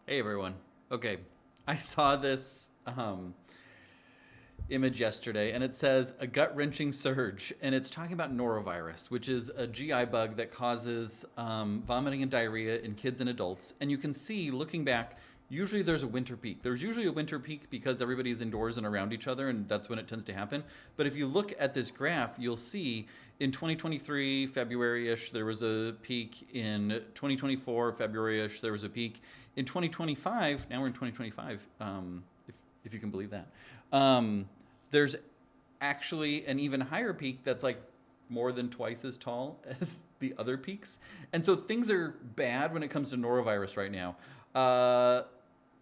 Hey everyone. Okay, I saw this image yesterday, and it says a gut-wrenching surge, and it's talking about norovirus, which is a GI bug that causes vomiting and diarrhea in kids and adults. And you can see, looking back, usually there's a winter peak. There's usually a winter peak because everybody's indoors and around each other, and that's when it tends to happen. But if you look at this graph, you'll see in 2023 February-ish there was a peak. In 2024 February-ish there was a peak. In 2025, now we're in 2025, if you can believe that. There's actually an even higher peak that's like more than twice as tall as the other peaks. And so things are bad when it comes to norovirus right now.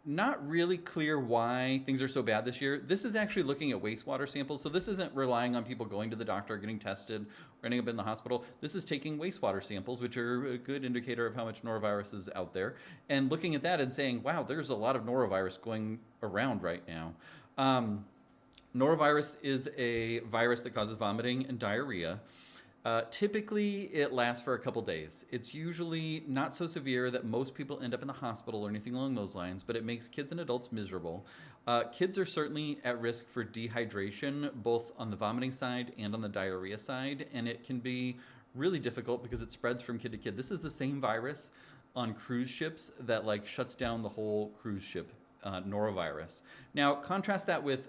Not really clear why things are so bad this year. This is actually looking at wastewater samples. So this isn't relying on people going to the doctor, getting tested, or ending up in the hospital. This is taking wastewater samples, which are a good indicator of how much norovirus is out there, and looking at that and saying, wow, there's a lot of norovirus going around right now. Norovirus is a virus that causes vomiting and diarrhea. Typically, it lasts for a couple days. It's usually not so severe that most people end up in the hospital or anything along those lines, but it makes kids and adults miserable. Kids are certainly at risk for dehydration, both on the vomiting side and on the diarrhea side, and it can be really difficult because it spreads from kid to kid. This is the same virus on cruise ships that like shuts down the whole cruise ship, norovirus. Now, contrast that with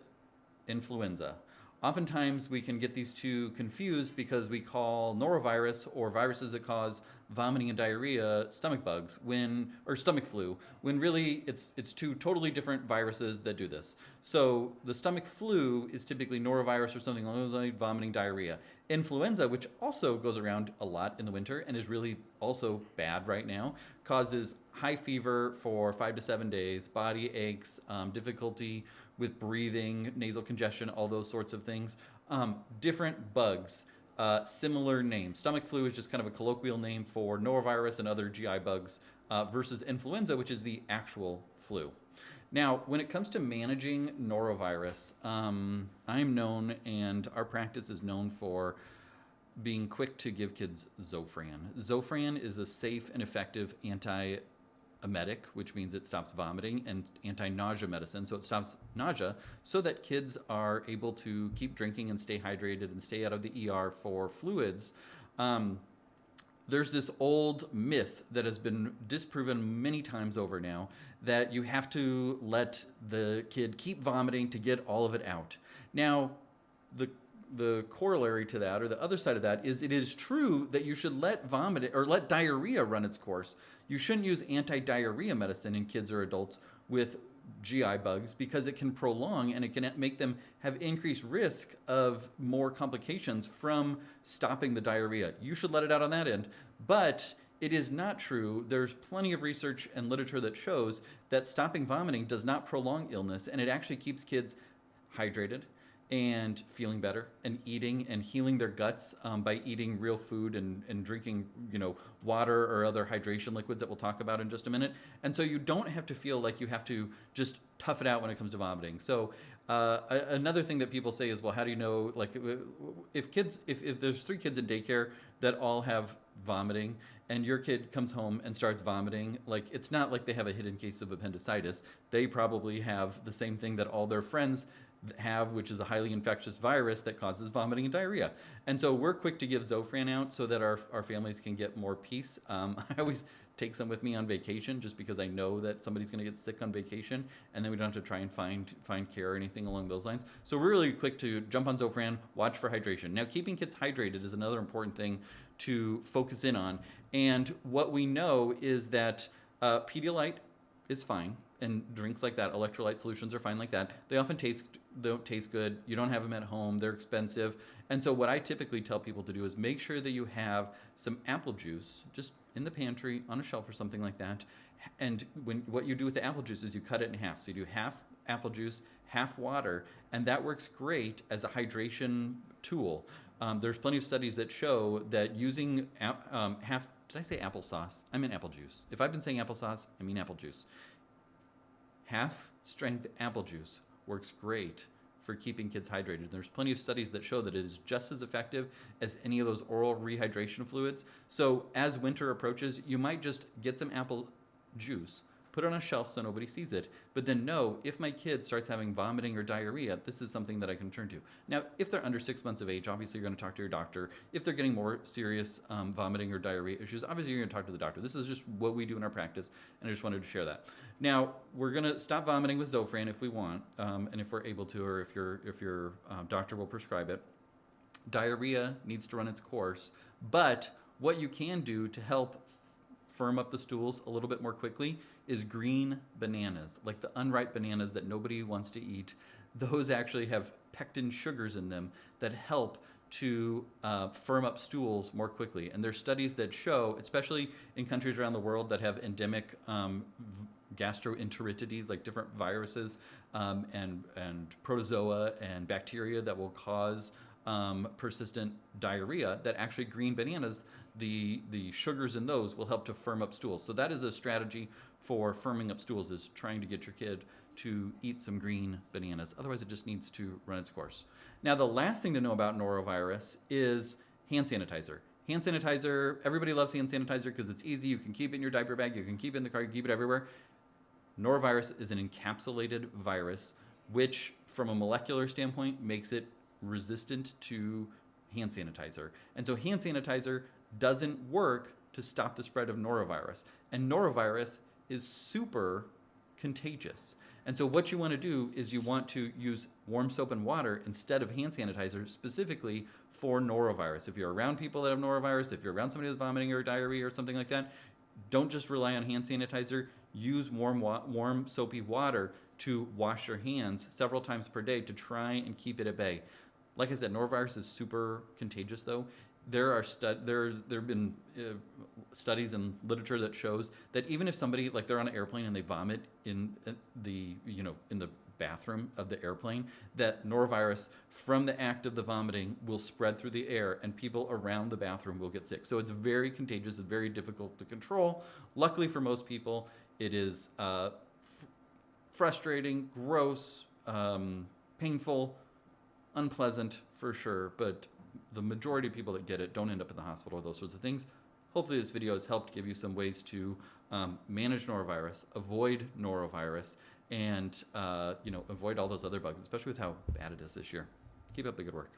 influenza. Oftentimes we can get these two confused because we call norovirus or viruses that cause vomiting and diarrhea stomach bugs or stomach flu, when really it's two totally different viruses that do this. So the stomach flu is typically norovirus or something along those lines, vomiting, diarrhea. Influenza, which also goes around a lot in the winter and is really also bad right now, causes high fever for 5 to 7 days, body aches, difficulty with breathing, nasal congestion, all those sorts of things. Different bugs, similar names. Stomach flu is just kind of a colloquial name for norovirus and other GI bugs versus influenza, which is the actual flu. Now, when it comes to managing norovirus, I'm known, and our practice is known for being quick to give kids Zofran. Zofran is a safe and effective anti-emetic, which means it stops vomiting, and anti-nausea medicine, so it stops nausea, so that kids are able to keep drinking and stay hydrated and stay out of the ER for fluids. There's this old myth that has been disproven many times over now that you have to let the kid keep vomiting to get all of it out. Now, the corollary to that, or the other side of that, is it is true that you should let vomit or let diarrhea run its course. You shouldn't use anti-diarrhea medicine in kids or adults with GI bugs because it can prolong and it can make them have increased risk of more complications from stopping the diarrhea. You should let it out on that end. But it is not true. There's plenty of research and literature that shows that stopping vomiting does not prolong illness, and it actually keeps kids hydrated and feeling better and eating and healing their guts by eating real food and drinking, water or other hydration liquids that we'll talk about in just a minute. And so you don't have to feel like you have to just tough it out when it comes to vomiting. So another thing that people say is, well, how do you know, like, if there's 3 kids in daycare that all have vomiting and your kid comes home and starts vomiting, like, it's not like they have a hidden case of appendicitis. They probably have the same thing that all their friends have, which is a highly infectious virus that causes vomiting and diarrhea. And so we're quick to give Zofran out so that our families can get more peace. I always take some with me on vacation just because I know that somebody's going to get sick on vacation, and then we don't have to try and find care or anything along those lines. So we're really quick to jump on Zofran, watch for hydration. Now, keeping kids hydrated is another important thing to focus in on. And what we know is that Pedialyte is fine, and drinks like that, electrolyte solutions are fine like that. They often don't taste good. You don't have them at home. They're expensive. And so what I typically tell people to do is make sure that you have some apple juice just in the pantry, on a shelf or something like that. And what you do with the apple juice is you cut it in half. So you do half apple juice, half water, and that works great as a hydration tool. There's plenty of studies that show that using did I say applesauce? I meant apple juice. If I've been saying applesauce, I mean apple juice. Half strength apple juice works great for keeping kids hydrated. There's plenty of studies that show that it is just as effective as any of those oral rehydration fluids. So as winter approaches, you might just get some apple juice, put it on a shelf so nobody sees it, but then know if my kid starts having vomiting or diarrhea, this is something that I can turn to. Now, if they're under 6 months of age, obviously you're going to talk to your doctor. If they're getting more serious vomiting or diarrhea issues, obviously you're going to talk to the doctor. This is just what we do in our practice, and I just wanted to share that. Now, we're going to stop vomiting with Zofran if we want, and if we're able to, or if your doctor will prescribe it. Diarrhea needs to run its course, but what you can do to help firm up the stools a little bit more quickly is green bananas, like the unripe bananas that nobody wants to eat. Those actually have pectin sugars in them that help to firm up stools more quickly. And there's studies that show, especially in countries around the world that have endemic gastroenteritis, like different viruses and protozoa and bacteria that will cause persistent diarrhea, that actually green bananas, the sugars in those will help to firm up stools. So that is a strategy for firming up stools, is trying to get your kid to eat some green bananas. Otherwise, it just needs to run its course. Now, the last thing to know about norovirus is hand sanitizer. Hand sanitizer, everybody loves hand sanitizer because it's easy. You can keep it in your diaper bag. You can keep it in the car. You can keep it everywhere. Norovirus is an encapsulated virus, which from a molecular standpoint makes it resistant to hand sanitizer. And so hand sanitizer doesn't work to stop the spread of norovirus. And norovirus is super contagious. And so what you want to do is you want to use warm soap and water instead of hand sanitizer, specifically for norovirus. If you're around people that have norovirus, if you're around somebody that's vomiting or diarrhea or something like that, don't just rely on hand sanitizer. Use warm soapy water to wash your hands several times per day to try and keep it at bay. Like I said, norovirus is super contagious, though. There have been studies and literature that shows that even if somebody, like they're on an airplane and they vomit in the bathroom of the airplane, that norovirus from the act of the vomiting will spread through the air and people around the bathroom will get sick. So it's very contagious. It's very difficult to control. Luckily for most people, it is frustrating, gross, painful, unpleasant for sure, but the majority of people that get it don't end up in the hospital or those sorts of things. Hopefully this video has helped give you some ways to manage norovirus, avoid norovirus, and avoid all those other bugs, especially with how bad it is this year. Keep up the good work.